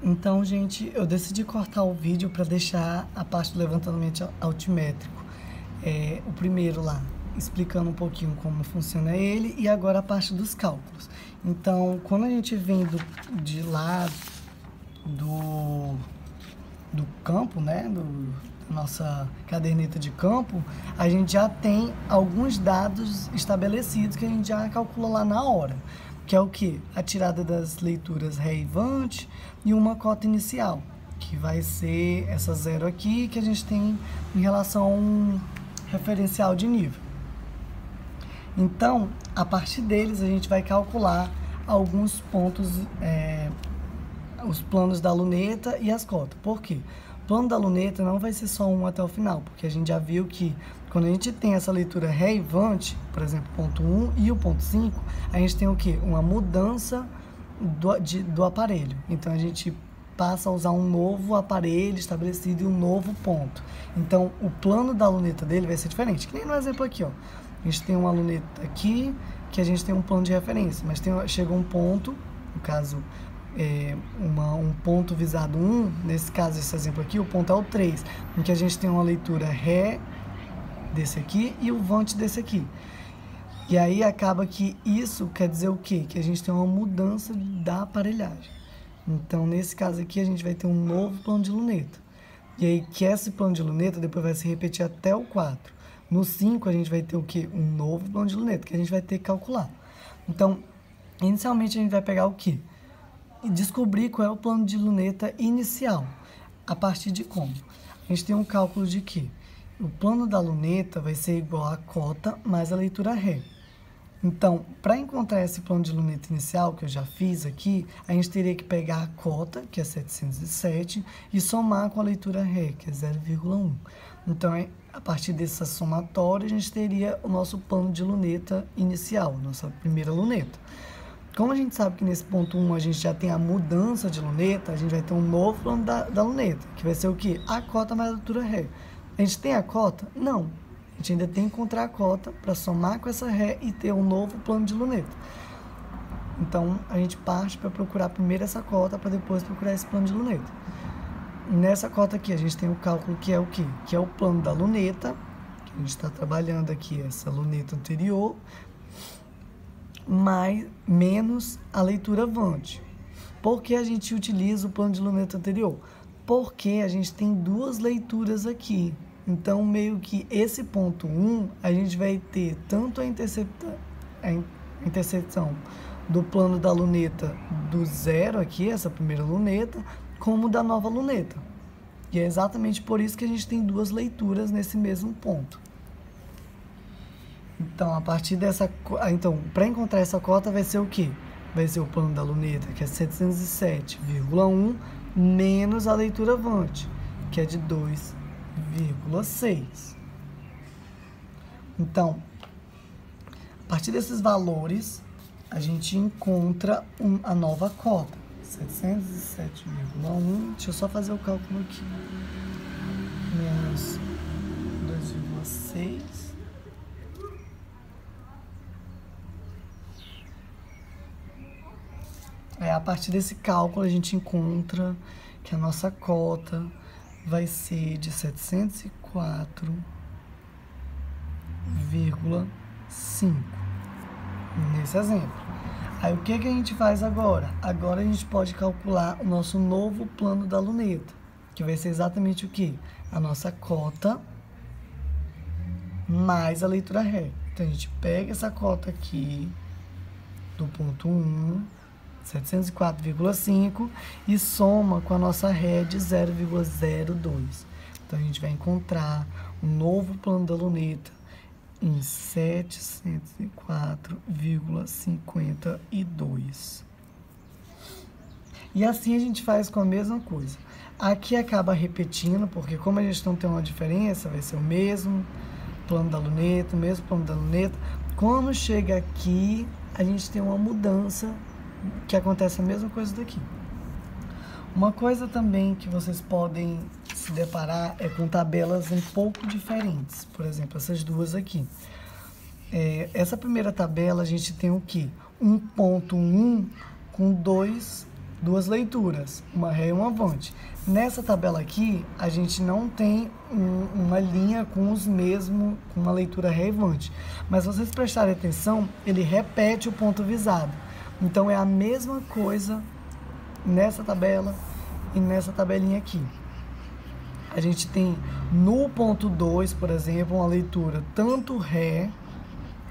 Então, gente, eu decidi cortar o vídeo para deixar a parte do levantamento altimétrico. O primeiro lá, explicando um pouquinho como funciona ele, e agora a parte dos cálculos. Então, quando a gente vem de lá do campo, né, da nossa caderneta de campo, a gente já tem alguns dados estabelecidos que a gente já calcula lá na hora. Que é o que? A tirada das leituras ré e vante e uma cota inicial, que vai ser essa zero aqui que a gente tem em relação a um referencial de nível. Então, a partir deles a gente vai calcular alguns pontos, os planos da luneta e as cotas. Por quê? O plano da luneta não vai ser só um até o final, porque a gente já viu que quando a gente tem essa leitura ré e vante, por exemplo, ponto 1 e o ponto 5, a gente tem o quê? Uma mudança do aparelho. Então, a gente passa a usar um novo aparelho estabelecido e um novo ponto. Então, o plano da luneta dele vai ser diferente. Que nem no exemplo aqui, ó. A gente tem uma luneta aqui, que a gente tem um plano de referência, mas chega um ponto, no caso, um ponto visado 1, nesse caso, esse exemplo aqui, o ponto é o 3, em que a gente tem uma leitura ré desse aqui e o vante desse aqui. E aí acaba que isso quer dizer o quê? Que a gente tem uma mudança da aparelhagem. Então, nesse caso aqui, a gente vai ter um novo plano de luneta. E aí, que esse plano de luneta depois vai se repetir até o 4. No 5, a gente vai ter o quê? Um novo plano de luneta, que a gente vai ter que calcular. Então, inicialmente, a gente vai pegar o quê? E descobrir qual é o plano de luneta inicial. A partir de como? A gente tem um cálculo de que o plano da luneta vai ser igual a cota mais a leitura ré. Então, para encontrar esse plano de luneta inicial, que eu já fiz aqui, a gente teria que pegar a cota, que é 707, e somar com a leitura ré, que é 0,1. Então, a partir dessa somatória, a gente teria o nosso plano de luneta inicial, nossa primeira luneta. Como a gente sabe que nesse ponto 1 a gente já tem a mudança de luneta, a gente vai ter um novo plano da luneta, que vai ser o quê? A cota mais a leitura ré. A gente tem a cota? Não. A gente ainda tem que encontrar a cota para somar com essa ré e ter um novo plano de luneta. Então, a gente parte para procurar primeiro essa cota para depois procurar esse plano de luneta. Nessa cota aqui, a gente tem o cálculo que é o quê? Que é o plano da luneta, que a gente está trabalhando aqui essa luneta anterior, menos a leitura vante. Por que a gente utiliza o plano de luneta anterior? Porque a gente tem duas leituras aqui. Então, meio que esse ponto 1, a gente vai ter tanto a interseção do plano da luneta do zero aqui, essa primeira luneta, como da nova luneta. E é exatamente por isso que a gente tem duas leituras nesse mesmo ponto. Então, a partir dessa... Então, para encontrar essa cota vai ser o quê? Vai ser o plano da luneta, que é 707,1, menos a leitura vante, que é de 2,6. Então, a partir desses valores, a gente encontra a nova cota. 707,1, deixa eu só fazer o cálculo aqui. Menos 2,6. A partir desse cálculo, a gente encontra que a nossa cota vai ser de 704,5, nesse exemplo. Aí, o que a gente faz agora? Agora, a gente pode calcular o nosso novo plano da luneta, que vai ser exatamente o quê? A nossa cota mais a leitura ré. Então, a gente pega essa cota aqui, do ponto 1, 704,5, e soma com a nossa ré de 0,02. Então, a gente vai encontrar um novo plano da luneta em 704,52. E assim a gente faz com a mesma coisa. Aqui acaba repetindo, porque como a gente não tem uma diferença, vai ser o mesmo plano da luneta, o mesmo plano da luneta. Quando chega aqui, a gente tem uma mudança, que acontece a mesma coisa daqui. Uma coisa também que vocês podem se deparar é com tabelas um pouco diferentes. Por exemplo, essas duas aqui. Essa primeira tabela, a gente tem o quê? 1.1 com 2 duas leituras, uma ré e uma avante. Nessa tabela aqui, a gente não tem uma linha com com uma leitura ré e avante. Mas se vocês prestarem atenção, ele repete o ponto visado. Então é a mesma coisa nessa tabela e nessa tabelinha aqui. A gente tem no ponto 2, por exemplo, uma leitura tanto ré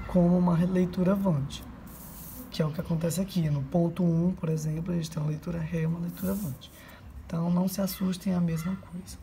como uma leitura avante, que é o que acontece aqui. No ponto 1, por exemplo, a gente tem uma leitura ré e uma leitura avante. Então, não se assustem, é a mesma coisa.